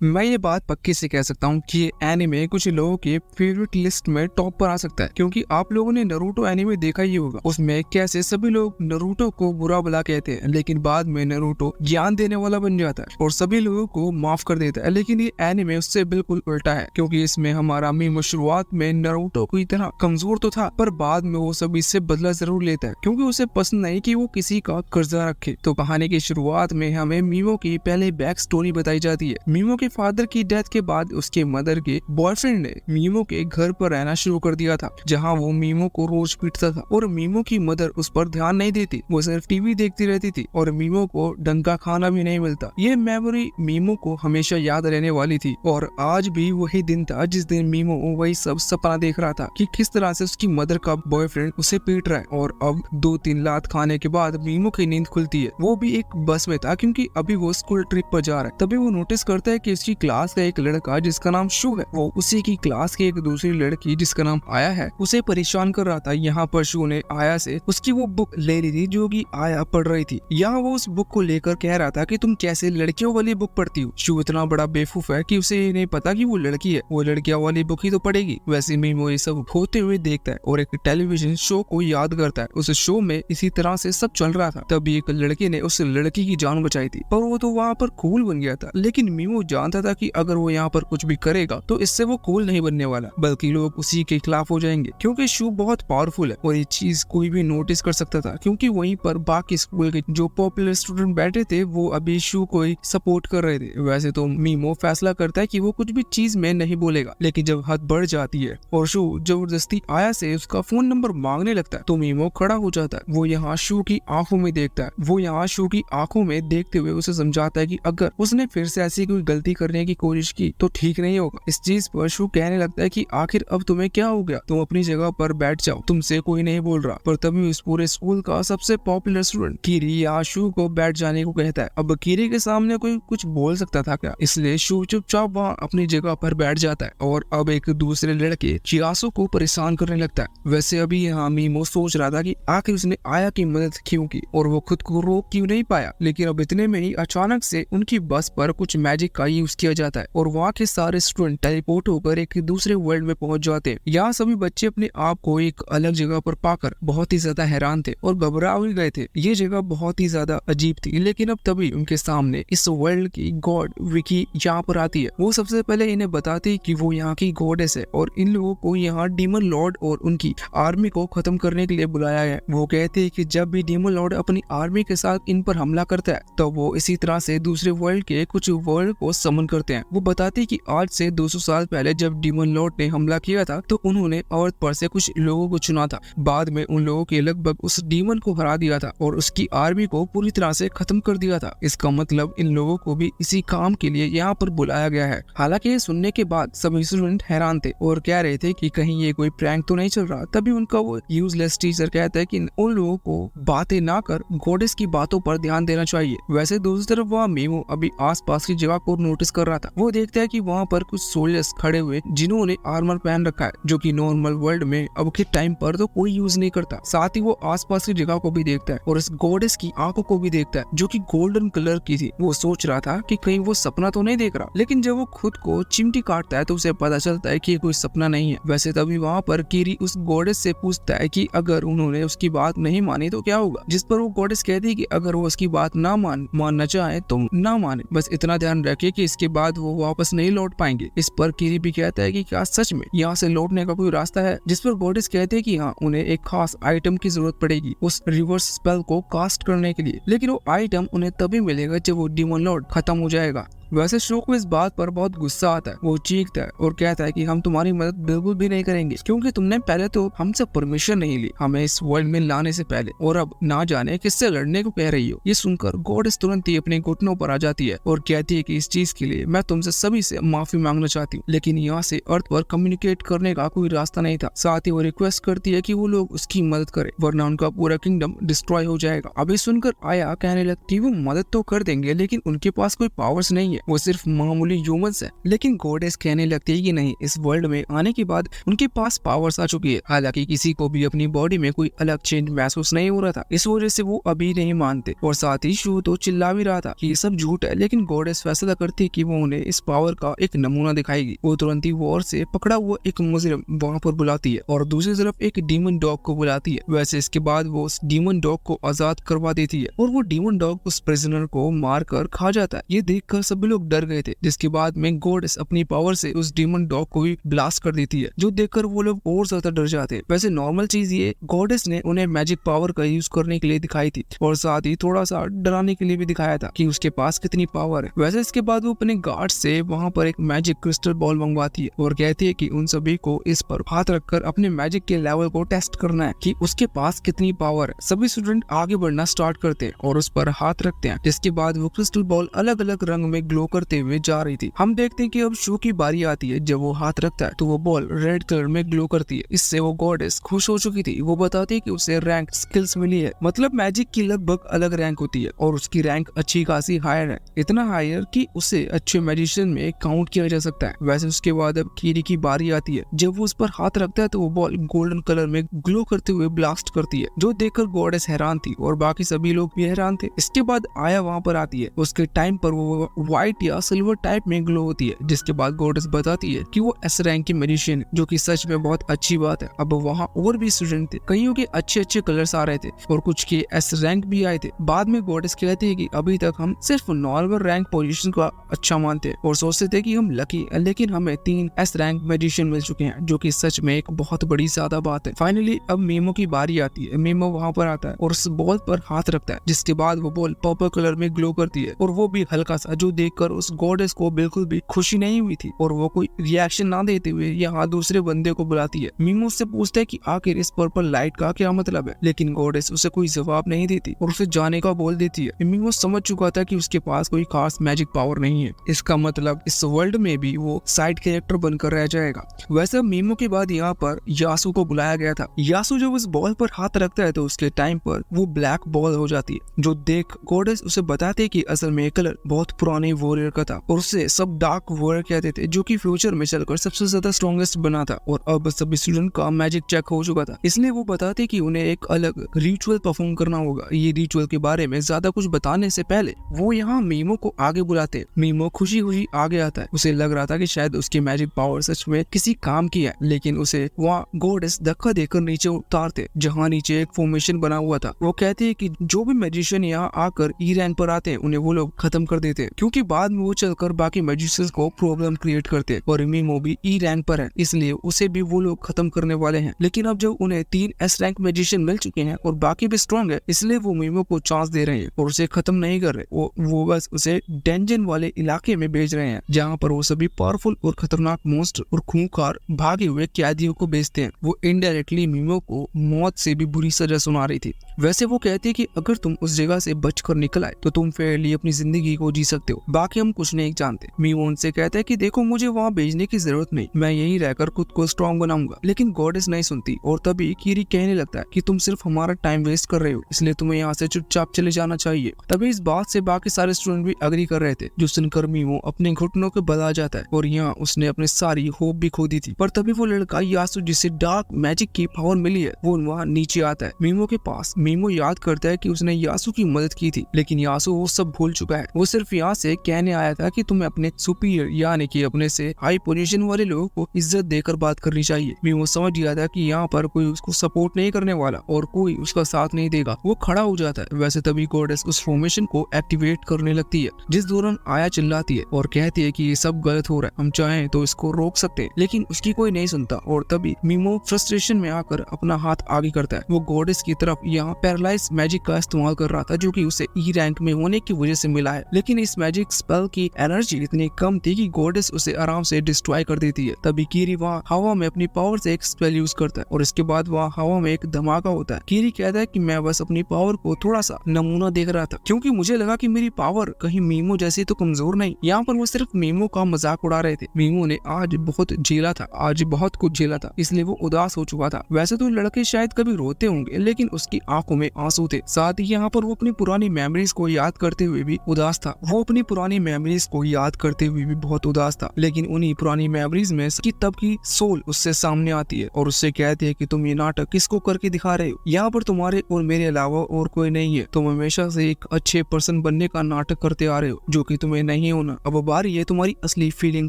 मैं ये बात पक्के से कह सकता हूँ कि ये एनिमे कुछ लोगों के फेवरेट लिस्ट में टॉप पर आ सकता है, क्योंकि आप लोगों ने नरूटो एनिमे देखा ही होगा। उसमें कैसे सभी लोग नरूटो को बुरा भला कहते हैं, लेकिन बाद में नरूटो ज्ञान देने वाला बन जाता है और सभी लोगों को माफ कर देता है। लेकिन ये एनिमे उससे बिल्कुल उल्टा है, क्योंकि इसमें हमारा मीमो शुरुआत में नरूटो की तरह कमजोर तो था, पर बाद में वो सभी से बदला जरूर लेता है, क्योंकि उसे पसंद नहीं कि वो किसी का कर्जा रखे। तो कहानी की शुरुआत में हमें मीमो की पहले बैक स्टोरी बताई जाती है। मीमो के फादर की डेथ के बाद उसके मदर के बॉयफ्रेंड ने मीमो के घर पर रहना शुरू कर दिया था, जहां वो मीमो को रोज पीटता था और मीमो की मदर उस पर ध्यान नहीं देती, वो सिर्फ टीवी देखती रहती थी और मीमो को ढंग का खाना भी नहीं मिलता। ये मेमोरी मीमो को हमेशा याद रहने वाली थी और आज भी वही दिन था जिस दिन मीमो वही सब सपना देख रहा था कि किस तरह से उसकी मदर का बॉयफ्रेंड उसे पीट रहा है। और अब 2-3 लात खाने के बाद मीमो की नींद खुलती है। वो भी एक बस में था, क्योंकि अभी वो स्कूल ट्रिप पर जा रहा है। तभी वो नोटिस करता है कि उसकी क्लास का एक लड़का जिसका नाम शू है, वो उसी की क्लास की एक दूसरी लड़की जिसका नाम आया है उसे परेशान कर रहा था। यहाँ पर शू ने आया से उसकी वो बुक ले ली थी जो कि आया पढ़ रही थी। यहाँ वो उस बुक को लेकर कह रहा था कि तुम कैसे लड़कियों वाली बुक पढ़ती हो। शू इतना बड़ा बेवकूफ है कि उसे नहीं पता कि वो लड़की है, वो लड़कियों वाली बुक ही तो पढ़ेगी। वैसे में वो ये सब होते हुए देखता है और एक टेलीविजन शो को याद करता है। उस शो में इसी तरह से सब चल रहा था। तभी एक लड़के ने उस लड़की की जान बचाई थी, पर वो तो वहाँ पर कूल बन गया था। लेकिन मीमो जानता था कि अगर वो यहाँ पर कुछ भी करेगा तो इससे वो कूल नहीं बनने वाला, बल्कि लोग उसी के खिलाफ हो जाएंगे, क्योंकि शू बहुत पावरफुल है। और ये चीज कोई भी नोटिस कर सकता था, क्योंकि वहीं पर बाकी स्कूल के जो पॉपुलर स्टूडेंट बैठे थे वो अभी शू को ही सपोर्ट कर रहे थे। वैसे तो मीमो फैसला करता है कि वो कुछ भी चीज में नहीं बोलेगा, लेकिन जब हद बढ़ जाती है और शू जबरदस्ती आया से उसका फोन नंबर मांगने लगता है तो मीमो खड़ा हो जाता है। वो यहाँ शू की आंखों में देखता है, वो यहाँ शू की आंखों में देखते हुए उसे समझाता है कि अगर उसने फिर से ऐसी कोई गलती करने की कोशिश की तो ठीक नहीं होगा। इस चीज पर शू कहने लगता है कि आखिर अब तुम्हें क्या हो गया, तुम अपनी जगह पर बैठ जाओ, तुमसे कोई नहीं बोल रहा। पर तभी उस पूरे स्कूल का सबसे पॉपुलर स्टूडेंट कीरी यहाँ शू को बैठ जाने को कहता है। अब कीरी के सामने कोई कुछ बोल सकता था क्या, इसलिए शू चुपचाप वहाँ अपनी जगह पर बैठ जाता है और अब एक दूसरे लड़के चियासो को परेशान करने लगता है। वैसे अभी यहाँ मीमो सोच रहा था कि आखिर उसने आया की मदद क्यों की और वो खुद को रोक क्यों नहीं पाया, लेकिन अब इतने में ही अचानक से उनकी बस पर कुछ मैजिक का यूज किया जाता है और वहाँ के सारे स्टूडेंट टेलीपोर्ट होकर एक दूसरे वर्ल्ड में पहुंच जाते हैं। यहाँ सभी बच्चे अपने आप को एक अलग जगह पर पाकर बहुत ही ज्यादा हैरान थे और घबरा भी गए थे। ये जगह बहुत ही ज्यादा अजीब थी, लेकिन अब तभी उनके सामने इस वर्ल्ड की गॉड विकी यहाँ पर आती है। वो सबसे पहले इन्हें बताती है कि वो यहाँ की गॉडेस है और इन लोगों को यहाँ डीमन लॉर्ड और उनकी आर्मी को खत्म करने के लिए बुलाया है। वो कहते हैं कि जब भी डीमन लॉर्ड अपनी आर्मी के साथ इन पर हमला करता है तो वो इसी तरह से दूसरे वर्ल्ड के कुछ वर्ल्ड को समन करते हैं। वो बताते हैं कि आज से 200 साल पहले जब डीमन लॉर्ड ने हमला किया था तो उन्होंने अर्थ पर से कुछ लोगों को चुना था। बाद में उन लोगों के लगभग उस डीमन को हरा दिया था और उसकी आर्मी को पूरी तरह से खत्म कर दिया था। इसका मतलब इन लोगों को भी इसी काम के लिए यहाँ पर बुलाया गया है। हालांकि ये सुनने के बाद सभी स्टूडेंट हैरान थे और कह रहे थे कि कहीं ये कोई प्रैंक तो नहीं चल रहा। तभी उनका वो यूजलेस टीचर कहता है कि उन लोगों को बातें ना कर गॉडेस की बातों पर ध्यान देना चाहिए। वैसे दूसरी तरफ वहाँ मीमो अभी आसपास की जगह को नोटिस कर रहा था। वो देखता है कि वहाँ पर कुछ सोल्जर्स खड़े हुए जिन्होंने आर्मर पहन रखा है, जो कि नॉर्मल वर्ल्ड में अब के टाइम पर तो कोई यूज नहीं करता। साथ ही वो आसपास की जगह को भी देखता है और इस गॉडेस की आंखों को भी देखता है जो कि गोल्डन कलर की थी। वो सोच रहा था कि कहीं वो सपना तो नहीं देख रहा, लेकिन जब वो खुद को चिमटी काटता है तो उसे पता चलता है कि ये कोई सपना नहीं है। वैसे तभी वहाँ पर कीरी उस गॉडेस से पूछता है कि अगर उन्होंने उसकी बात नहीं मानी तो क्या होगा, जिस पर वो गॉडेस कहती है कि अगर वो उसकी बात ना मानना चाहे तो ना माने, बस इतना ध्यान रखे कि इसके बाद वो वापस नहीं लौट पाएंगे। इस पर कीरी भी कहता है कि क्या सच में यहाँ से लौटने का कोई रास्ता है, जिस पर गॉडेस कहते हैं कि हाँ उन्हें एक खास आइटम की जरूरत पड़ेगी उस रिवर्स स्पेल को कास्ट करने के लिए, लेकिन वो आइटम उन्हें तभी मिलेगा जब वो डीमन लॉर्ड खत्म हो जाएगा। वैसे शो को इस बात पर बहुत गुस्सा आता है। वो चीखता है और कहता है कि हम तुम्हारी मदद बिल्कुल भी नहीं करेंगे, क्योंकि तुमने पहले तो हमसे परमिशन नहीं ली हमें इस वर्ल्ड में लाने से पहले, और अब ना जाने किससे लड़ने को कह रही हो। ये सुनकर गॉडेस तुरंत ही अपने घुटनों पर आ जाती है और कहती है कि इस चीज के लिए मैं तुमसे सभी से माफी मांगना चाहती हूँ, लेकिन यहाँ से अर्थ पर कम्युनिकेट करने का कोई रास्ता नहीं था। साथ ही वो रिक्वेस्ट करती है कि वो लोग उसकी मदद करे, वरना उनका पूरा किंगडम डिस्ट्रॉय हो जाएगा। अभी सुनकर आया कहने लगती वो मदद तो कर देंगे, लेकिन उनके पास कोई पावर्स नहीं है। है, वो सिर्फ मामूली ह्यूमंस है। लेकिन गॉडेस कहने लगती है कि नहीं, इस वर्ल्ड में आने के बाद उनके पास पावर्स आ चुकी है। हालांकि किसी को भी अपनी बॉडी में कोई अलग चेंज महसूस नहीं हो रहा था, इस वजह से वो अभी नहीं मानते। और साथ ही शू तो चिल्ला भी रहा था कि ये सब झूठ है, लेकिन गॉडेस फैसला करती है कि वो उन्हें इस पावर का एक नमूना दिखाएगी। वो तुरंत ही वॉर से पकड़ा हुआ एक मुजरिम वहाँ पर बुलाती है और दूसरी तरफ एक डीमन डॉग को बुलाती है। वैसे इसके बाद वो उस डीमन डॉग को आजाद करवा देती है और वो डीमन डॉग उस प्रिजनर को मार कर खा जाता है। ये देखकर सभी लोग डर गए थे, जिसके बाद में गॉडेस अपनी पावर से उस डीमन डॉग को भी ब्लास्ट कर देती है, जो देखकर वो लोग और ज्यादा डर जाते हैं। वैसे नॉर्मल चीज ये गॉडेस ने उन्हें मैजिक पावर का यूज करने के लिए दिखाई थी और साथ ही थोड़ा सा डराने के लिए भी दिखाया था कि उसके पास कितनी पावर है। वैसे इसके बाद वो अपने गार्ड से वहाँ पर एक मैजिक क्रिस्टल बॉल मंगवाती है और कहती है कि उन सभी को इस पर हाथ रखकर अपने मैजिक के लेवल को टेस्ट करना है कि उसके पास कितनी पावर है। सभी स्टूडेंट आगे बढ़ना स्टार्ट करते हैं और उस पर हाथ रखते हैं, जिसके बाद वो क्रिस्टल बॉल अलग अलग रंग में ग्लो करते हुए जा रही थी। हम देखते हैं कि अब शू की बारी आती है। जब वो हाथ रखता है तो वो बॉल रेड कलर में ग्लो करती है। इससे वो गॉडेस खुश हो चुकी थी। वो बताती है कि उसे रैंक स्किल्स मिली है, मतलब मैजिक की लगभग अलग रैंक होती है और उसकी रैंक अच्छी खासी हायर है, इतना हायर कि उसे अच्छे मैजिशियन में काउंट किया जा सकता है। वैसे उसके बाद अब कीरी की बारी आती है। जब वो उस पर हाथ रखता है तो वो बॉल गोल्डन कलर में ग्लो करते हुए ब्लास्ट करती है, जो देखकर गॉडेस हैरान थी और बाकी सभी लोग भी हैरान थे। इसके बाद आया वहाँ पर आती है। उसके टाइम पर वो व्हाइट या सिल्वर टाइप में ग्लो होती है, जिसके बाद गॉडेस बताती है कि वो एस रैंक की मैजिशियन है, जो कि सच में बहुत अच्छी बात है। अब वहाँ और भी स्टूडेंट थे, कईयों के अच्छे अच्छे कलर्स आ रहे थे और कुछ के एस रैंक भी आए थे। बाद में गॉडेस कहती है कि अभी तक हम सिर्फ नॉर्मल रैंक पोजीशन का अच्छा मानते और सोचते थे कि हम लकी, लेकिन हमें 3 एस रैंक मैजिशियन मिल चुके हैं, जो कि सच में एक बहुत बड़ी ज्यादा बात है। फाइनली अब मीमो की बारी आती है। मीमो वहाँ पर आता है और उस बॉल पर हाथ रखता है, जिसके बाद वो बॉल पर्पल कलर में ग्लो करती है और वो भी हल्का सा, जो देखकर उस गॉडेस को बिल्कुल भी खुशी नहीं हुई थी और वो कोई रिएक्शन ना देते हुए यहाँ दूसरे बंदे को बुलाती है। मीमो उससे पूछता है कि आखिर इस पर्पल लाइट का क्या मतलब है, लेकिन गॉडेस उसे कोई जवाब नहीं देती और उसे जाने का बोल देती है। मीमो समझ चुका था कि उसके पास कोई खास मैजिक पावर नहीं है, इसका मतलब इस वर्ल्ड में भी वो साइड कैरेक्टर बनकर रह जाएगा। वैसे मीमो के बाद यहाँ पर यासु को बुलाया गया था। यासु जब उस बॉल पर हाथ रखता है तो उसके टाइम पर वो ब्लैक बॉल हो जाती है, जो देख गॉडेस उसे बताते हैं कि असल में कलर बहुत पुराने वॉरियर का था और उसे सब डार्क वॉरियर कहते थे, जो कि फ्यूचर में चलकर सबसे ज्यादा स्ट्रॉन्गेस्ट बना था। और अब सभी स्टूडेंट का मैजिक चेक हो चुका था, इसलिए वो बताते कि उन्हें एक अलग रिचुअल परफॉर्म करना होगा। ये रिचुअल के बारे में ज्यादा कुछ बताने से पहले वो यहाँ मीमो को आगे बुलाते। मीमो खुशी खुशी आगे आता है। उसे लग रहा था कि शायद उसकी मैजिक पावर सच में किसी काम की है, लेकिन उसे वहाँ गॉडेस धक्का देकर नीचे उतारते, जहाँ नीचे एक फॉर्मेशन बना हुआ था। वो कहते हैं कि जो भी मैजिशियन यहाँ आकर ई रैंक पर आते हैं उन्हें वो लोग खत्म कर देते हैं, क्योंकि बाद में वो चलकर बाकी मैजिशियंस को प्रॉब्लम क्रिएट करते। और मीमो भी ई रैंक पर है, इसलिए उसे भी वो लोग खत्म करने वाले हैं। लेकिन अब जब उन्हें 3 एस रैंक मैजिशियन मिल चुके हैं और बाकी भी स्ट्रॉन्ग है, इसलिए वो मीमो को चांस दे रहे हैं और उसे खत्म नहीं कर रहे। वो बस उसे डेंजन वाले इलाके में भेज रहे हैं, जहाँ पर वो सभी पावरफुल और खतरनाक मॉन्स्टर और खूंखार भागे हुए कैदियों को भेजते हैं। वो इनडायरेक्टली मीमो को मौत से भी बुरी सजा सुना रही थी। वैसे वो कहती है कि अगर तुम उस जगह से बचकर निकल आए तो तुम फेयरली अपनी जिंदगी को जी सकते हो, बाकी हम कुछ नहीं जानते। मीमो उनसे कहता है कि देखो, मुझे वहाँ भेजने की जरूरत नहीं, मैं यहीं रहकर खुद को स्ट्रॉन्ग बनाऊंगा। लेकिन गॉडेस नहीं सुनती और तभी कीरी कहने लगता है कि तुम सिर्फ हमारा टाइम वेस्ट कर रहे हो, इसलिए तुम्हें यहाँ से चुपचाप चले जाना चाहिए। तभी इस बात से बाकी सारे स्टूडेंट भी अग्री कर रहे थे, जो सुनकर मीमो अपने घुटनों के बल आ जाता है और यहाँ उसने अपनी सारी होप भी खो दी थी। पर तभी वो लड़का यासु, जिसे डार्क मैजिक की पावर मिली है, वो वहाँ नीचे आता है मीमो के पास। मीमो याद करता है कि उसने यासु की मदद की थी, लेकिन यासु वो सब भूल चुका है। वो सिर्फ यहाँ से कहने आया था कि तुम्हें अपने सुपीरियर यानी कि अपने से हाई पोजीशन वाले लोगों को इज्जत देकर बात करनी चाहिए। मीमो समझ गया था कि यहाँ पर कोई उसको सपोर्ट नहीं करने वाला और कोई उसका साथ नहीं देगा। वो खड़ा हो जाता है। वैसे तभी गॉडेस उस फॉर्मेशन को एक्टिवेट करने लगती है, जिस दौरान आया चिल्लाती है और कहती है कि ये सब गलत हो रहा है, हम चाहें तो इसको रोक सकते हैं, लेकिन उसकी कोई नहीं सुनता। और तभी मीमो फ्रस्ट्रेशन में आकर अपना हाथ आगे करता है। वो गॉडेस की तरफ यहाँ पैरालाइज मैजिक का इस्तेमाल कर रहा था, जो कि उसे ई रैंक में होने की वजह से मिला है। लेकिन इस मैजिक स्पेल की एनर्जी इतनी कम थी कि गॉडेस उसे आराम से डिस्ट्रॉय कर देती है। तभी कीरी वहाँ हवा में अपनी पावर से एक स्पेल यूज करता है और इसके बाद वहाँ हवा में एक धमाका होता है। कीरी कहता है कि मैं बस अपनी पावर को थोड़ा सा नमूना देख रहा था, क्योंकि मुझे लगा कि मेरी पावर कहीं मीमो जैसी तो कमजोर नहीं। यहाँ पर वो सिर्फ मीमो का मजाक उड़ा रहे थे। मीमो ने आज बहुत झेला था, आज बहुत कुछ झेला था, इसलिए वो उदास हो चुका था। वैसे तो लड़के शायद कभी रोते होंगे, लेकिन उसकी आंखों आंखों में आंसू थे। साथ ही यहाँ पर वो अपनी पुरानी मेमोरीज को याद करते हुए भी उदास था। वो अपनी पुरानी मेमोरीज को याद करते हुए भी बहुत उदास था, लेकिन उन्हीं पुरानी मेमोरीज में उसकी तब की सोल उससे सामने आती है और उससे कहती है कि तुम ये नाटक किसको करके दिखा रहे हो, यहाँ पर तुम्हारे और मेरे अलावा और कोई नहीं है। तुम हमेशा से एक अच्छे पर्सन बनने का नाटक करते आ रहे हो, जो कि तुम्हें नहीं होना। अब बारी है तुम्हारी असली फीलिंग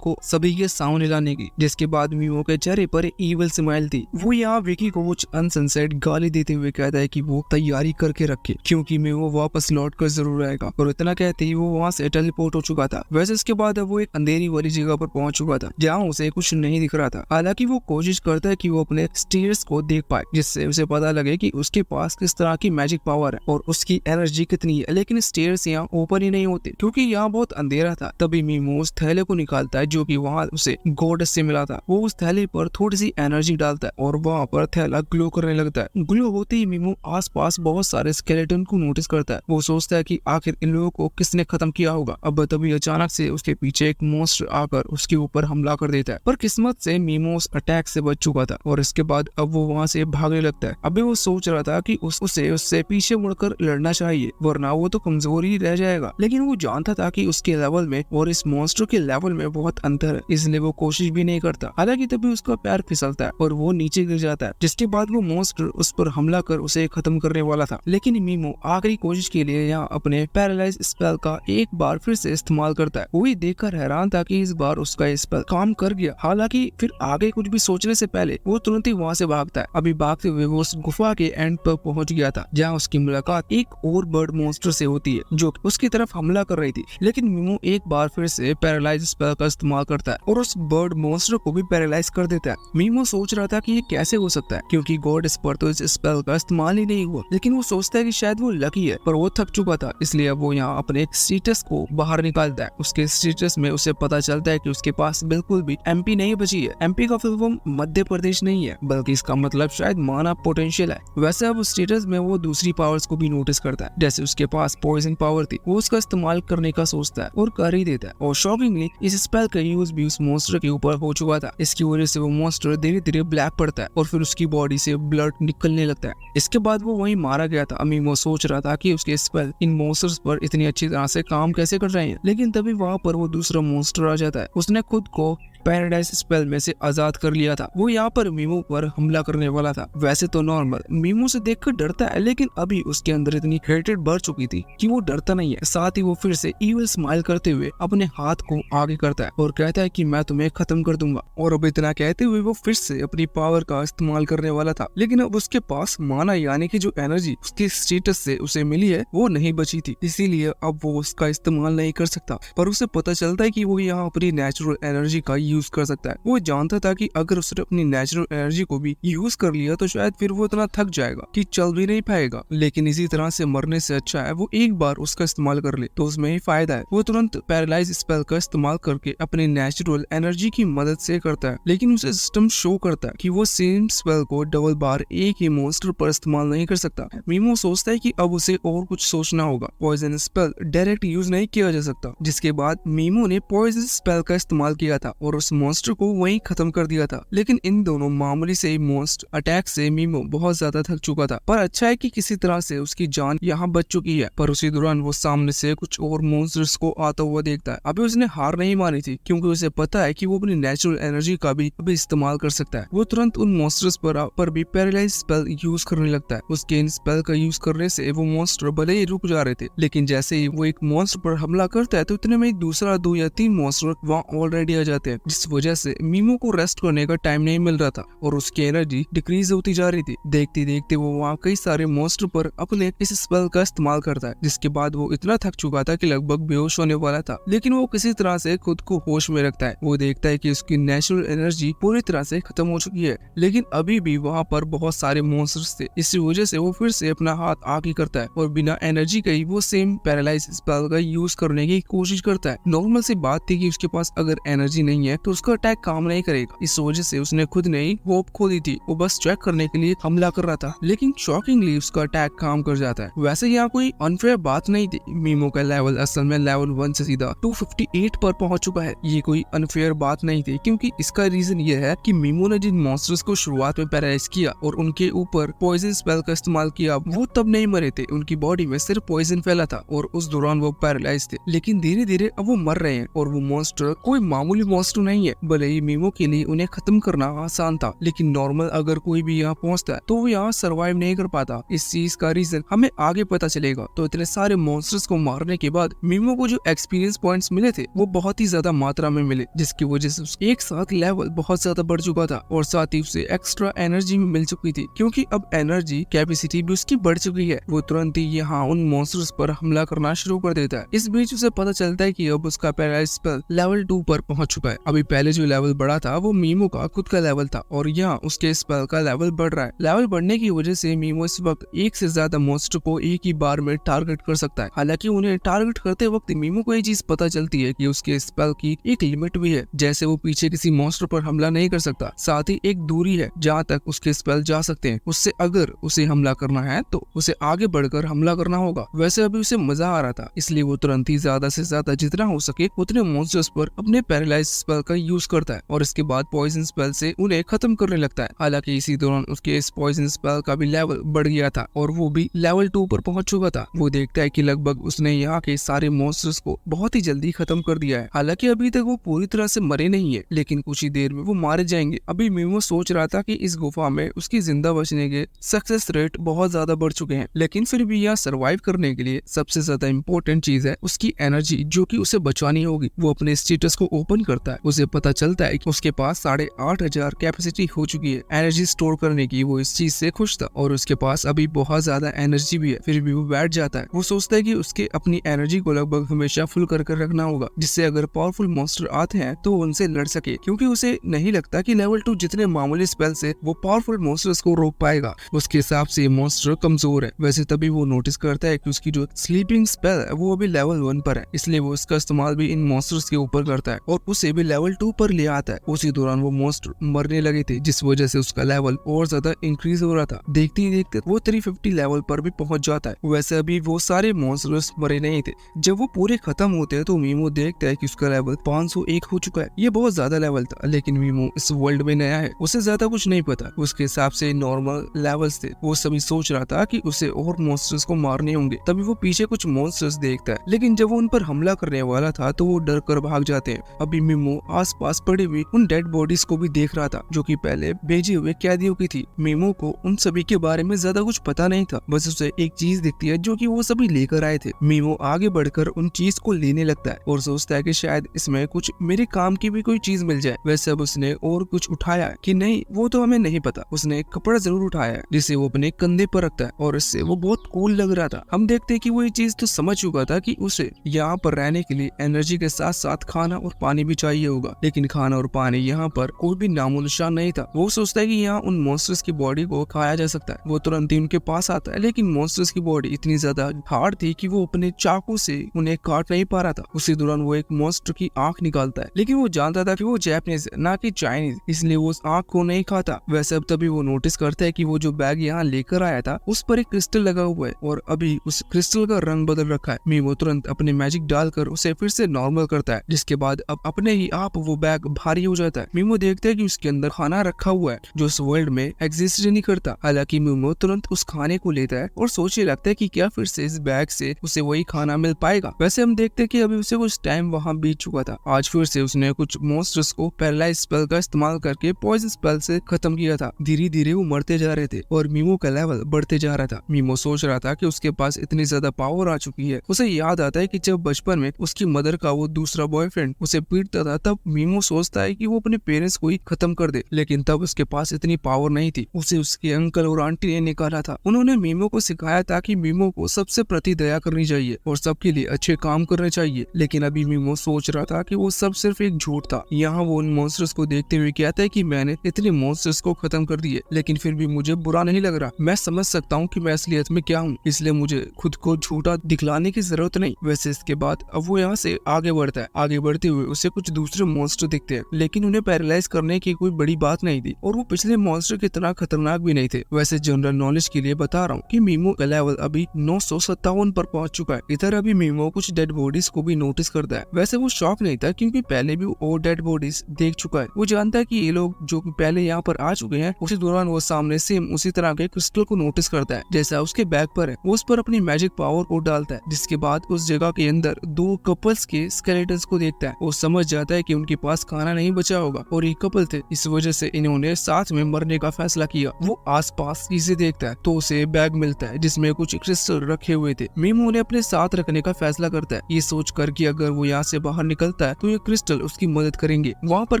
को सभी के सामने लाने की। जिसके बाद मीमो के चेहरे पर ईविल स्माइल थी। वो यहाँ विकी को कुछ अनसेंसर्ड गाली देते हुए कहता है कि वो तैयारी करके रखे, क्योंकि मीमो वापस लौट कर जरूर आएगा। और इतना कहते ही वो वहाँ से टेलीपोर्ट हो चुका था। वैसे इसके बाद वो एक अंधेरी वाली जगह पर पहुंच चुका था, जहाँ उसे कुछ नहीं दिख रहा था। हालांकि वो कोशिश करता है कि वो अपने स्टेयर्स को देख पाए, जिससे उसे पता लगे कि उसके पास किस तरह की मैजिक पावर है और उसकी एनर्जी कितनी है। लेकिन स्टेयर्स यहाँ ओपन ही नहीं होते, क्योंकि यहाँ बहुत अंधेरा था। तभी मीमो उस थैले को निकालता है जो कि वहाँ उसे गॉडेस से मिला था। वो उस थैले पर थोड़ी सी एनर्जी डालता है और वहाँ पर थैला ग्लो करने लगता है। ग्लो होते ही मीमो आसपास बहुत सारे स्केलेटन को नोटिस करता है। वो सोचता है कि आखिर इन लोगों को किसने खत्म किया होगा। अब तभी अचानक से उसके पीछे एक मॉन्स्टर आकर उसके ऊपर हमला कर देता है, पर किस्मत से मीमो उस अटैक से बच चुका था और इसके बाद अब वो वहाँ से भागने लगता है। अभी वो सोच रहा था कि उसे उससे पीछे मुड़कर लड़ना चाहिए, वरना वो तो कमजोर ही रह जाएगा। लेकिन वो जानता था कि उसके लेवल में और इस मॉन्स्टर के लेवल में बहुत अंतर है, इसलिए वो कोशिश भी नहीं करता। हालांकि तभी उसका पैर फिसलता है और वो नीचे गिर जाता है, जिसके बाद वो मॉन्स्टर उस पर हमला कर उसे खत्म करने वाला था। लेकिन मीमो आखिरी कोशिश के लिए यहाँ अपने पैरालाइज स्पेल का एक बार फिर से इस्तेमाल करता है। वो ये देखकर हैरान था कि इस बार उसका स्पेल काम कर गया। हालांकि फिर आगे कुछ भी सोचने से पहले वो तुरंत ही वहाँ से भागता है। अभी भागते हुए वो उस गुफा के एंड पर पहुंच गया था, जहाँ उसकी मुलाकात एक और बर्ड मॉन्स्टर से होती है जो उसकी तरफ हमला कर रही थी। लेकिन मीमो एक बार फिर से पैरालाइज स्पेल का इस्तेमाल करता है और उस बर्ड मॉन्स्टर को भी पैरालाइज कर देता है। मीमो सोच रहा था कि ये कैसे हो सकता है, क्योंकि गॉड पर तो इस स्पेल का इस्तेमाल ही नहीं हुआ। लेकिन वो सोचता है कि शायद वो लकी है, पर वो थक चुका था, इसलिए अब वो यहाँ अपने स्टेटस को बाहर निकालता है। उसके स्टेटस में उसे पता चलता है कि उसके पास बिल्कुल भी एमपी नहीं बची है। एमपी का फुल फॉर्म मध्य प्रदेश नहीं है, बल्कि इसका मतलब शायद माना पोटेंशियल है। वैसे अब स्टेटस में वो दूसरी पावर्स को भी नोटिस करता है। जैसे उसके पास पॉइजन पावर थी, वो उसका इस्तेमाल करने का सोचता है और कर ही देता है। और शॉकिंगली इस स्पेल का यूज भी उस मॉन्स्टर के ऊपर हो चुका था। इसकी वजह से वो मॉन्स्टर धीरे धीरे ब्लैक पड़ता है और फिर उसकी बॉडी से ब्लड निकलने लगता है। इसके बाद वो वहीं मारा गया था। मीमो सोच रहा था कि उसके स्पेल इन मॉन्स्टर्स पर इतनी अच्छी तरह से काम कैसे कर रहे हैं। लेकिन तभी वहाँ पर वो दूसरा मॉन्स्टर आ जाता है। उसने खुद को पैराडाइज स्पेल में से आजाद कर लिया था। वो यहाँ पर मीमो पर हमला करने वाला था। वैसे तो नॉर्मल मीमो से देखकर डरता है, लेकिन अभी उसके अंदर इतनी हेटेड बढ़ चुकी थी कि वो डरता नहीं है। साथ ही वो फिर से इविल स्माइल करते हुए अपने हाथ को आगे करता है और कहता है कि मैं तुम्हें खत्म कर दूंगा। और अब इतना कहते हुए वो फिर से अपनी पावर का इस्तेमाल करने वाला था, लेकिन अब उसके पास माना यानी कि जो एनर्जी उसके स्टेटस से उसे मिली है वो नहीं बची थी, इसीलिए अब वो उसका इस्तेमाल नहीं कर सकता। पर उसे पता चलता है कि वो यहाँ अपनी नेचुरल एनर्जी का यूज कर सकता है। वो जानता था कि अगर उसने अपनी नेचुरल एनर्जी को भी यूज कर लिया तो शायद फिर वो इतना थक जाएगा कि चल भी नहीं पाएगा। लेकिन इसी तरह से मरने से अच्छा है वो एक बार उसका इस्तेमाल कर ले, तो उसमें ही फायदा है। वो तुरंत पैरालाइज स्पेल का इस्तेमाल करके अपनी नेचुरल एनर्जी की मदद से करता है, लेकिन उसे सिस्टम शो करता है कि वो सेम स्पेल को डबल बार एक ही मॉन्स्टर पर इस्तेमाल नहीं कर सकता। मीमो सोचता है कि अब उसे और कुछ सोचना होगा। पॉइजन स्पेल डायरेक्ट यूज नहीं किया जा सकता, जिसके बाद मीमो ने पॉइजन स्पेल का इस्तेमाल किया था और उस मॉन्स्टर को वहीं खत्म कर दिया था। लेकिन इन दोनों मामूली से ही मॉन्स्टर अटैक से मीमो बहुत ज्यादा थक चुका था। पर अच्छा है कि किसी तरह से उसकी जान यहाँ बच चुकी है। पर उसी दौरान वो सामने से कुछ और मॉन्स्टर्स को आता हुआ देखता है। अभी उसने हार नहीं मानी थी, क्योंकि उसे पता है कि वो अपनी नेचुरल एनर्जी का भी अभी इस्तेमाल कर सकता है। वो तुरंत उन मॉन्स्टर्स पर भी पैरालाइज स्पेल यूज करने लगता है। उसके इन स्पेल का यूज करने से वो मॉन्स्टर भले ही रुक जा रहे थे, लेकिन जैसे ही वो एक मॉन्स्टर पर हमला करता है तो इतने में दूसरा 2 या 3 मॉन्स्टर वहाँ ऑलरेडी आ जाते हैं, जिस वजह से मीमो को रेस्ट करने का टाइम नहीं मिल रहा था और उसकी एनर्जी डिक्रीज होती जा रही थी। देखते देखते वो वहाँ कई सारे मॉन्स्टर पर अपने इस स्पेल का इस्तेमाल करता है, जिसके बाद वो इतना थक चुका था कि लगभग बेहोश होने वाला था। लेकिन वो किसी तरह से खुद को होश में रखता है। वो देखता है कि उसकी नेचुरल एनर्जी पूरी तरह से खत्म हो चुकी है, लेकिन अभी भी वहाँ पर बहुत सारे मॉन्स्टर्स थे। इसी वजह से वो फिर से अपना हाथ आगे करता है और बिना एनर्जी के ही वो सेम पैरालाइज स्पेल का यूज करने की कोशिश करता है। नॉर्मल सी बात थी कि उसके पास अगर एनर्जी नहीं है हैं तो उसका अटैक काम नहीं करेगा। इस वजह से उसने खुद ने ही होप खो दी थी, वो बस चेक करने के लिए हमला कर रहा था, लेकिन शॉकिंगली उसका अटैक काम कर जाता है। वैसे यहाँ कोई अनफेयर बात नहीं थी, मीमो का लेवल असल में लेवल 1 से सीधा 258 पर पहुंच चुका है। ये कोई अनफेयर बात नहीं थी, क्योंकि इसका रीजन ये है कि मीमो ने जिन मॉन्स्टर्स को शुरुआत में पैरालाइज किया और उनके ऊपर पॉइजन स्पेल का इस्तेमाल किया, वो तब नहीं मरे थे, उनकी बॉडी में सिर्फ पॉइजन फैला था और उस दौरान वो पैरालाइज थे। लेकिन धीरे धीरे अब वो मर रहे हैं और वो मॉन्स्टर कोई मामूली मॉन्स्टर नहीं है। भले ही मीमो के लिए उन्हें खत्म करना आसान था, लेकिन नॉर्मल अगर कोई भी यहाँ पहुंचता है तो वो यहाँ सरवाइव नहीं कर पाता। इस चीज का रीजन हमें आगे पता चलेगा। तो इतने सारे मॉन्स्टर्स को मारने के बाद मीमो को जो एक्सपीरियंस पॉइंट्स मिले थे वो बहुत ही ज्यादा मात्रा में मिले, जिसकी वजह से उसके एक साथ लेवल बहुत ज्यादा बढ़ चुका था और साथ ही उसे एक्स्ट्रा एनर्जी भी मिल चुकी थी, क्योंकि अब एनर्जी कैपेसिटी भी उसकी बढ़ चुकी है। वो तुरंत ही यहाँ उन मॉन्स्टर्स पर हमला करना शुरू कर देता है। इस बीच उसे पता चलता है कि अब उसका पैरालाइज स्पेल लेवल 2 पर पहुंच चुका है। अभी पहले जो लेवल बढ़ा था वो मीमो का खुद का लेवल था और यहाँ उसके स्पेल का लेवल बढ़ रहा है। लेवल बढ़ने की वजह से मीमो इस वक्त एक से ज्यादा मॉन्स्टर को एक ही बार में टारगेट कर सकता है। हालांकि उन्हें टारगेट करते वक्त मीमो को ये चीज पता चलती है कि उसके स्पेल की एक लिमिट भी है, जैसे वो पीछे किसी मॉन्स्टर पर हमला नहीं कर सकता। साथ ही एक दूरी है जहाँ तक उसके स्पेल जा सकते हैं, उससे अगर उसे हमला करना है तो उसे आगे बढ़कर हमला करना होगा। वैसे अभी उसे मजा आ रहा था, इसलिए वो तुरंत ही ज्यादा से ज्यादा जितना हो सके उतने मॉन्स्टर्स पर अपने पैरालाइज स्पेल का यूज करता है और इसके बाद पॉइजन स्पेल से उन्हें खत्म करने लगता है। हालांकि इसी दौरान उसके इस पॉइजन स्पेल का भी लेवल बढ़ गया था और वो भी लेवल 2 पर पहुंच चुका था। वो देखता है कि लगभग उसने यहाँ के सारे मॉन्स्टर्स को बहुत ही जल्दी खत्म कर दिया है। हालांकि अभी तक वो पूरी तरह से मरे नहीं है, लेकिन कुछ ही देर में वो मारे जाएंगे। अभी मीमो सोच रहा था कि इस गुफा में उसकी जिंदा बचने के सक्सेस रेट बहुत ज्यादा बढ़ चुके हैं, लेकिन फिर भी यहाँ सर्वाइव करने के लिए सबसे ज्यादा इम्पोर्टेंट चीज है उसकी एनर्जी, जो कि उसे बचानी होगी। वो अपने स्टेटस को ओपन करता है, उसे पता चलता है कि उसके पास 8,500 कैपेसिटी हो चुकी है एनर्जी स्टोर करने की। वो इस चीज से खुश था और उसके पास अभी बहुत ज्यादा एनर्जी भी है, फिर भी वो बैठ जाता है। वो सोचता है कि उसके अपनी एनर्जी को लगभग हमेशा फुल कर रखना होगा, जिससे अगर पावरफुल मॉन्स्टर आते हैं तो उनसे लड़ सके, क्योंकि उसे नहीं लगता कि लेवल 2 जितने मामूली स्पेल से वो पावरफुल मॉन्स्टर्स को रोक पाएगा। उसके हिसाब से मॉन्स्टर कमजोर है। वैसे तभी वो नोटिस करता है कि उसकी जो स्लीपिंग स्पेल है वो अभी लेवल 1 पर है, इसलिए वो इसका इस्तेमाल भी इन मॉन्स्टर्स के ऊपर करता है और उसे भी लेवल 2 पर ले आता है। उसी दौरान वो मॉन्स्टर मरने लगे थे, जिस वजह से उसका लेवल और ज्यादा इंक्रीज हो रहा था। देखते ही देखते वो 350 लेवल पर भी पहुंच जाता है। वैसे अभी वो सारे मॉन्स्टर्स मरे नहीं थे। जब वो पूरे खत्म होते हैं तो मीमो देखता है कि उसका लेवल 501 हो चुका है। ये बहुत ज्यादा लेवल था, लेकिन मीमो इस वर्ल्ड में नया है, उसे ज्यादा कुछ नहीं पता। उसके हिसाब से नॉर्मल लेवल्स थे। वो सभी सोच रहा था कि उसे और मॉन्स्टर्स को मारने होंगे। तभी वो पीछे कुछ मॉन्स्टर्स देखता है, लेकिन जब वो उन पर हमला करने वाला था तो वो डर कर भाग जाते हैं। अभी मीमो आसपास पड़ी हुई उन डेड बॉडीज को भी देख रहा था, जो कि पहले भेजे हुए कैदियों की थी। मीमो को उन सभी के बारे में ज्यादा कुछ पता नहीं था, बस उसे एक चीज दिखती है जो कि वो सभी लेकर आए थे। मीमो आगे बढ़कर उन चीज को लेने लगता है और सोचता है कि शायद इसमें कुछ मेरे काम की भी कोई चीज मिल जाए। वैसे अब उसने और कुछ उठाया कि नहीं, वो तो हमें नहीं पता। उसने एक कपड़ा जरूर उठाया है जिसे वो अपने कंधे पर रखता है और इससे वो बहुत कूल लग रहा था। हम देखते हैं कि वो ये चीज तो समझ चुका था कि उसे यहाँ पर रहने के लिए एनर्जी के साथ साथ खाना और पानी भी चाहिए होगा, लेकिन खाना और पानी यहाँ पर कोई भी नामो निशान नहीं था। वो सोचता है कि यहाँ उन मॉन्स्टर्स की बॉडी को खाया जा सकता है। वो तुरंत ही उनके पास आता है, लेकिन मॉन्स्टर्स की बॉडी इतनी ज्यादा हार्ड थी कि वो अपने चाकू से उन्हें काट नहीं पा रहा था। उसी दौरान वो एक मॉन्स्टर की आंख निकालता है, लेकिन वो जानता था कि वो जापानीज ना कि चाइनीज, इसलिए वो उस आंख को नहीं खाता। वैसे अब तभी वो नोटिस करता है कि वो जो बैग यहाँ लेकर आया था उस पर एक क्रिस्टल लगा हुआ है और अभी उस क्रिस्टल का रंग बदल रखा है। मीमो तुरंत अपने मैजिक डालकर उसे फिर से नॉर्मल करता है, जिसके बाद अब अपने ही आप वो बैग भारी हो जाता है। मीमो देखता है कि उसके अंदर खाना रखा हुआ है जो इस वर्ल्ड में एग्जिस्ट नहीं करता। हालांकि मीमो तुरंत उस खाने को लेता है और सोचने लगता है कि क्या फिर से इस बैग से उसे वही खाना मिल पाएगा। वैसे हम देखते हैं कि अभी उसे कुछ टाइम वहाँ बीत चुका था। आज फिर से उसने कुछ मॉन्स्टर्स को पैरालाइज स्पेल का इस्तेमाल करके पॉइजन स्पेल से खत्म किया था। धीरे धीरे वो मरते जा रहे थे और मीमो का लेवल बढ़ते जा रहा था। मीमो सोच रहा था कि उसके पास इतनी ज्यादा पावर आ चुकी है। उसे याद आता है कि जब बचपन में उसकी मदर का वो दूसरा बॉयफ्रेंड उसे पीटता था, तब मीमो सोचता है कि वो अपने पेरेंट्स को ही खत्म कर दे, लेकिन तब उसके पास इतनी पावर नहीं थी। उसे उसके अंकल और आंटी ने निकाला था। उन्होंने मीमो को सिखाया था कि मीमो को सबसे प्रति दया करनी चाहिए और सबके लिए अच्छे काम करने चाहिए। लेकिन अभी मीमो सोच रहा था कि वो सब सिर्फ एक झूठ था। यहाँ वो उन मॉन्स्टर्स को देखते हुए कहता है कि मैंने इतने मॉन्स्टर्स को खत्म कर दिए, लेकिन फिर भी मुझे बुरा नहीं लग रहा। मैं समझ सकता हूँ कि मैं असलियत में क्या हूँ, इसलिए मुझे खुद को झूठा दिखलाने की जरूरत नहीं। वैसे इसके बाद अब वो यहाँ से आगे बढ़ता है। आगे बढ़ते हुए उसे कुछ दूसरे मॉन्स्टर दिखते हैं, लेकिन उन्हें पैरालाइज करने की कोई बड़ी बात नहीं थी और वो पिछले मॉन्स्टर की तरह खतरनाक भी नहीं थे। वैसे जनरल नॉलेज के लिए बता रहा हूँ कि मीमो का लेवल अभी 957 पर पहुंच चुका है। इधर अभी मीमो कुछ डेड बॉडीज को भी नोटिस करता है। वैसे वो शॉक नहीं था क्योंकि पहले भी वो डेड बॉडीज देख चुका है। वो जानता है कि ये लोग जो पहले यहाँ पर आ चुके हैं, उसी दौरान वो सामने सेम उसी तरह के क्रिस्टल को नोटिस करता है जैसा उसके बैग पर है। वो उस पर अपनी मैजिक पावर को डालता है, जिसके बाद उस जगह के अंदर दो कपल्स के स्केलेटन्स को देखता है। वो समझ जाता है कि उनके पास खाना नहीं बचा होगा और ये कपल थे, इस वजह से इन्होंने साथ में मरने का फैसला किया। वो आसपास चीजें देखता है तो उसे बैग मिलता है जिसमें कुछ क्रिस्टल रखे हुए थे। मीमो उन्हें अपने साथ रखने का फैसला करता है, ये सोचकर कि अगर वो यहाँ से बाहर निकलता है तो ये क्रिस्टल उसकी मदद करेंगे वहाँ पर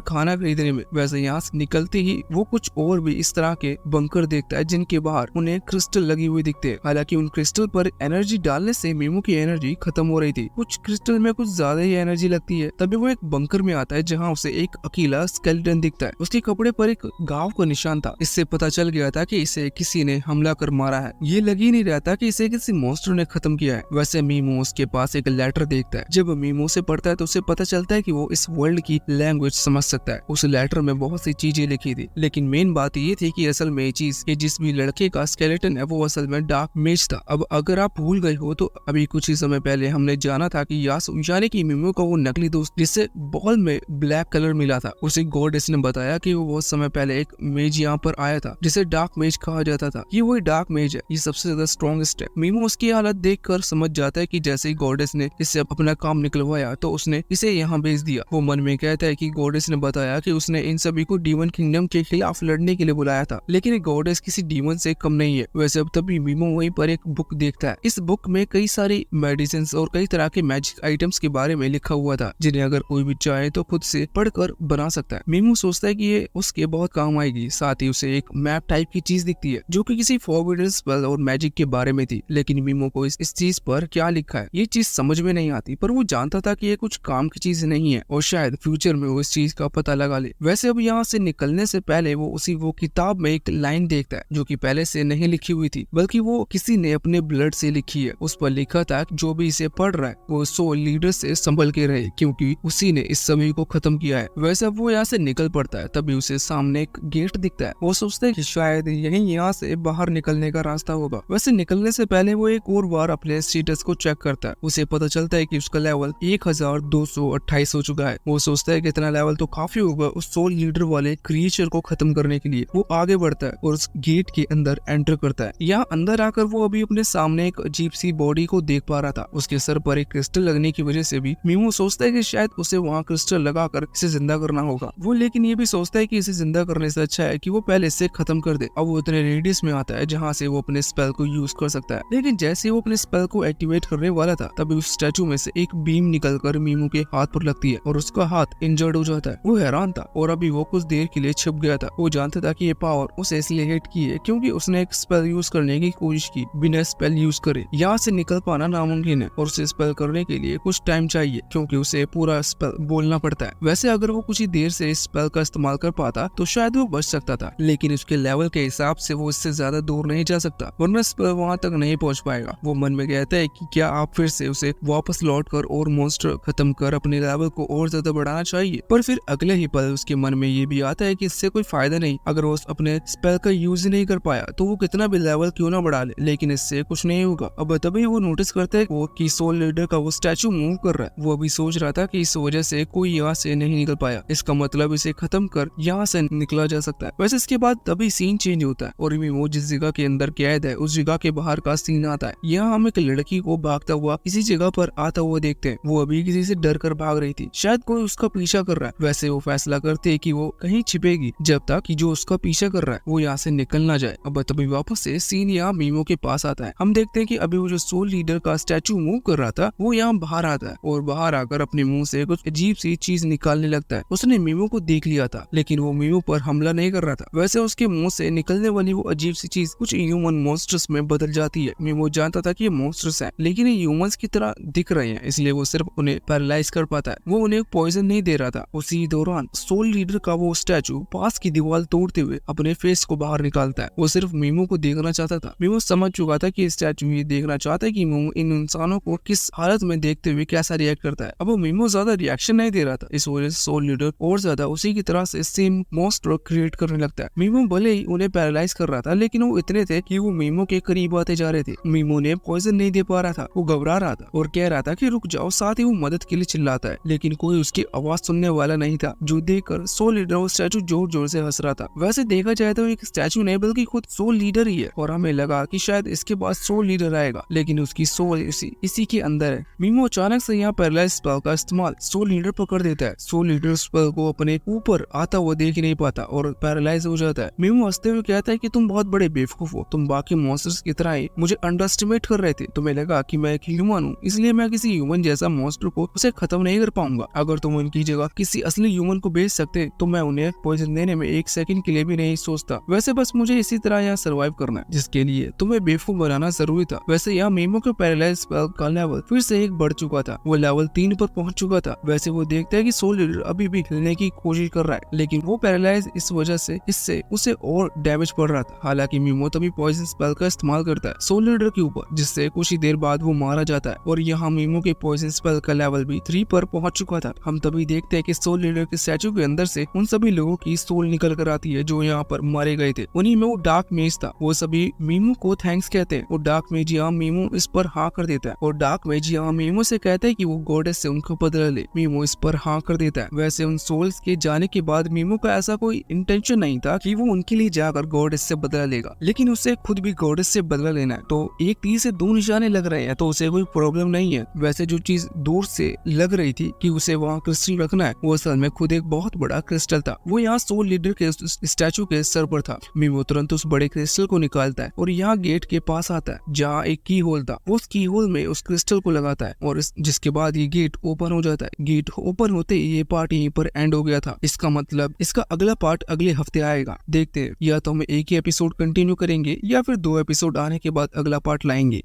खाना खरीदने में। वैसे यहाँ से निकलते ही वो कुछ और भी इस तरह के बंकर देखता है जिनके बाहर उन्हें क्रिस्टल लगी हुई दिखते हैं। हालांकि उन क्रिस्टल पर एनर्जी डालने से मीमो की एनर्जी खत्म हो रही थी। कुछ क्रिस्टल में कुछ ज्यादा ही एनर्जी लगती है। तभी वो एक बंकर में आता है जहाँ उसे एक अकेला स्केलेटन दिखता है। उसके कपड़े पर एक घाव का निशान था। इससे पता चल गया था कि इसे किसी ने हमला कर मारा है। ये लग ही नहीं रहा था कि इसे किसी मॉन्स्टर ने खत्म किया है। वैसे मीमो उसके पास एक लेटर देखता है। जब मीमो से पढ़ता है तो उसे पता चलता है कि वो इस वर्ल्ड की लैंग्वेज समझ सकता है। उस लेटर में बहुत सी चीजें लिखी थी, लेकिन मेन बात ये थी कि असल में ये चीज, ये जिस भी लड़के का स्केलेटन है वो असल में डार्क मेज था। अब अगर आप भूल गए हो तो अभी कुछ ही समय पहले हमने जाना था कि यासु यानी कि मीमो का वो नकली दोस्त जिससे बॉल में ब्लैक कलर मिला था, उसे गॉडेस ने बताया कि वो बहुत समय पहले एक मेज यहाँ पर आया था जिसे डार्क मेज कहा जाता था। ये वही डार्क मेज है, ये सबसे ज्यादा स्ट्रॉन्गेस्ट है। मीमो उसकी हालत देखकर समझ जाता है कि जैसे ही गॉडेस ने इससे अपना काम निकलवाया तो उसने इसे यहाँ भेज दिया। वो मन में कहता है कि गॉडेस ने बताया कि उसने इन सभी को डीमन किंगडम के खिलाफ लड़ने के लिए बुलाया था, लेकिन गॉडेस किसी डीमन से कम नहीं है। वैसे अब तभी मीमो वहीं पर एक बुक देखता है। इस बुक में कई सारी मेडिसिन और कई तरह के मैजिक आइटम्स के बारे में लिखा हुआ था, जिन्हें अगर कोई भी चाहे तो खुद से पढ़कर बना सकता है। मीमो सोचता है कि ये उसके बहुत काम आएगी। साथ ही उसे एक मैप टाइप की चीज दिखती है जो कि किसी फॉरबिडन स्पेल और मैजिक के बारे में थी, लेकिन मीमो को इस चीज पर क्या लिखा है ये चीज समझ में नहीं आती। पर वो जानता था कि ये कुछ काम की चीज नहीं है और शायद फ्यूचर में वो इस चीज का पता लगा ले। वैसे अब यहाँ से निकलने से पहले वो किताब में एक लाइन देखता है जो कि पहले से नहीं लिखी हुई थी, बल्कि वो किसी ने अपने ब्लड से लिखी है। उस पर लिखा था जो भी इसे पढ़ रहा है वो सोल लीडर से संभल के रहे, क्योंकि उसी ने इस सभी को खत्म किया है। वैसे अब वो यहाँ से निकल पड़ता है, तभी उसे सामने एक गेट दिखता है। वो सोचता है कि शायद यही यहाँ से बाहर निकलने का रास्ता होगा। वैसे निकलने से पहले वो एक और बार अपने स्टेटस को चेक करता है। उसे पता चलता है कि उसका लेवल 1228 हो चुका है। वो सोचता है कि इतना लेवल तो काफी होगा उस सोल लीडर वाले क्रिएचर को खत्म करने के लिए। वो आगे बढ़ता है और उस गेट के अंदर एंटर करता है। यहाँ अंदर आकर वो अभी अपने सामने एक अजीब सी बॉडी को देख पा रहा था। उसके सर पर एक क्रिस्टल लगने की वजह से भी मीमो सोचता है कि शायद उसे वहाँ क्रिस्टल लगाकर इसे जिंदा करना होगा। वो लेकिन ये भी सोचता है कि इसे जिंदा करने से अच्छा है कि वो पहले इसे खत्म कर दे। अब वो इतने रेडियस में आता है जहाँ से वो अपने स्पेल को यूज कर सकता है, लेकिन जैसे वो अपने स्पेल को एक्टिवेट करने वाला था तभी उस स्टैचू में से एक बीम निकलकर मीमो के हाथ पर लगती है और उसका हाथ इंजर्ड हो जाता है। वो हैरान था और अभी वो कुछ देर के लिए छिप गया था। वो जानता था कि ये पावर उसे इसलिए हिट की है क्योंकि उसने एक स्पेल यूज करने की कोशिश की बिना स्पेल यूज करे। यहाँ से निकल पाना नामुमकिन है और उसे स्पेल करने के लिए कुछ टाइम चाहिए क्योंकि उसे पूरा स्पेल बोलना पड़ता है। वैसे अगर वो कुछ ही देर से इस स्पेल का इस्तेमाल कर पाता तो शायद वो बच सकता था, लेकिन उसके लेवल के हिसाब से वो इससे ज्यादा दूर नहीं जा सकता, वरना स्पेल वहाँ तक नहीं पहुँच पाएगा। वो मन में कहता है कि क्या आप फिर से उसे वापस लौट कर और मॉन्स्टर खत्म कर अपने लेवल को और ज्यादा बढ़ाना चाहिए। पर फिर अगले ही पल उसके मन में ये भी आता है कि इससे कोई फायदा नहीं। अगर वो अपने स्पेल का यूज ही नहीं कर पाया तो वो कितना भी लेवल क्यों ना बढ़ा ले, लेकिन इससे कुछ नहीं होगा। अब तभी वो नोटिस करता है कि सोल लीडर का वो स्टैचू मूव कर रहा है। वो अभी सोच रहा था कि इस वजह से कोई यहाँ से नहीं निकल पाया, इसका मतलब इसे खत्म कर यहाँ से निकला जा सकता है। वैसे इसके बाद तभी सीन चेंज होता है और वो जिस जगह के अंदर कैद है उस जगह के बाहर का सीन आता है। यहाँ हम एक लड़की को भागता हुआ किसी जगह पर आता हुआ देखते हैं। वो अभी किसी से डर कर भाग रही थी, शायद कोई उसका पीछा कर रहा है। वैसे वो फैसला करते है कि वो कहीं छिपेगी जब तक कि जो उसका पीछा कर रहा है वो यहाँ से निकल ना जाए। अब तभी वापस से सीन यहाँ मीमो के पास आता है। हम देखते हैं कि अभी वो जो सोल लीडर का स्टैचू मूव कर रहा था वो यहाँ बाहर आता है और बाहर आकर अपने मुंह से कुछ अजीब सी चीज निकालने लगता है। उसने मीमो को देख लिया था, लेकिन वो मीमो पर हमला नहीं कर रहा था। वैसे उसके मुंह से निकलने वाली वो अजीब सी चीज कुछ ह्यूमन मॉन्स्टर्स में बदल जाती है। मीमो जानता था कि ये मॉन्स्टर्स हैं, लेकिन ये ह्यूमंस की तरह दिख रहे हैं, इसलिए वो सिर्फ उन्हें पैरालाइज कर पाता है। वो उन्हें पॉइजन नहीं दे रहा था। उसी दौरान सोल लीडर का वो स्टैचू पास की दीवार तोड़ते हुए अपने फेस को बाहर निकालता है। वो सिर्फ मीमो को देखना चाहता था। मीमो समझ चुका था कि स्टैचू ये देखना चाहता है कि मीमो इन इंसानों को किस हालत में देखते हुए कैसा रिएक्ट करता है। अब वो मीमो ज्यादा रिएक्शन नहीं दे रहा रहा था। इस वजह से सोल लीडर और ज्यादा उसी की तरह से सेम मॉन्स्टर क्रिएट करने लगता है। मीमो भले ही उन्हें पैरालाइज कर रहा था, लेकिन वो इतने थे कि वो मीमो के करीब आते जा रहे थे। मीमो ने पॉइजन नहीं दे पा रहा था, वो घबरा रहा था और कह रहा था कि रुक जाओ, साथ ही वो मदद के लिए चिल्लाता है, लेकिन कोई उसकी आवाज सुनने वाला नहीं था। जो देखकर सोल लीडर वो स्टैचू जोर जोर से हंस रहा था। वैसे देखा जाए तो एक स्टैचू नहीं बल्कि खुद सोल लीडर ही है, और हमें लगा कि शायद इसके बाद सोल लीडर आएगा, लेकिन उसकी सोल इसी के अंदर है। मीमो अचानक से यहाँ पैरालाइज स्पेल का इस्तेमाल सोल लीडर पर कर देता है। सोल लीडर स्पेल को अपने ऊपर आता हुआ देख ही नहीं पाता और पैरालाइज हो जाता है। मीमो हंसते हुए कहता है कि तुम बहुत बड़े बेवकूफ हो, तुम बाकी मॉन्स्टर्स की तरह ही मुझे अंडर एस्टिमेट कर रहे थे। तुम्हें लगा कि मैं एक ह्यूमन हूँ, इसलिए मैं किसी ह्यूमन जैसा मॉन्स्टर को उसे खत्म नहीं कर पाऊंगा। अगर तुम उनकी जगह किसी असली ह्यूमन को भेज सकते तो मैं उन्हें पॉइजन देने में एक सेकंड के लिए भी नहीं सोचता। वैसे बस मुझे इसी तरह यहाँ सर्वाइव करना है, जिसके लिए तुम्हें बेवकूफ बनाना जरूरी था। वैसे यहाँ मीमो के पैरालाइज स्पेल का लेवल फिर से एक बढ़ चुका था, वो लेवल 3 पर पहुंच चुका था। वैसे वो देखता है कि सोल लीडर अभी भी हिलने की कोशिश कर रहा है, लेकिन वो पैरालाइज इस वजह से इससे उसे और डैमेज पड़ रहा था। हालांकि मीमो तभी पॉइजन स्पेल का इस्तेमाल करता है सोल लीडर के ऊपर, जिससे कुछ ही देर बाद वो मारा जाता है। और यहाँ मीमो के पॉइजन स्पेल का लेवल भी 3 पर पहुंच चुका था। हम तभी देखते हैं कि सोल लीडर के स्टैचू के अंदर से उन सभी लोगों की सोल निकल कर आती है जो यहाँ पर मारे गए थे। उन्हीं में वो डार्क मेज था। वो सभी मीमो को थैंक्स कहते हैं और डार्क मेज यहाँ मीमो इस पर हाँ कर देता है, और डार्क मेज यहाँ मीमो से कहता है कि वो गॉडेस से उनको बदला ले। मीमो इस पर हाँ कर देता है। वैसे उन सोल्स के जाने के बाद मीमो का ऐसा कोई इंटेंशन नहीं था कि वो उनके लिए जाकर गॉडेस से बदला लेगा, लेकिन उसे खुद भी गॉडेस से बदला लेना है। तो एक तीर से 2 निशाने लग रहे हैं, तो उसे कोई प्रॉब्लम नहीं है। वैसे जो चीज दूर से लग रही थी कि उसे वहाँ क्रिस्टल रखना है, वो असल में खुद एक बहुत बड़ा क्रिस्टल था। वो यहाँ सोल लीडर के स्टैचू के सर पर था। मीमो तुरंत उस बड़े क्रिस्टल को निकालता है और यहाँ गेट के पास आता है जहाँ एक की होल था। वो उस की होल में उस क्रिस्टल को लगाता है और जिसके बाद ये गेट ओपन हो जाता है। गेट ओपन होते ही ये पार्ट यहीं पर एंड हो गया था। इसका मतलब इसका अगला पार्ट अगले हफ्ते आएगा। देखते हैं, या तो हम एक ही एपिसोड कंटिन्यू करेंगे या फिर 2 एपिसोड आने के बाद अगला पार्ट लाएंगे।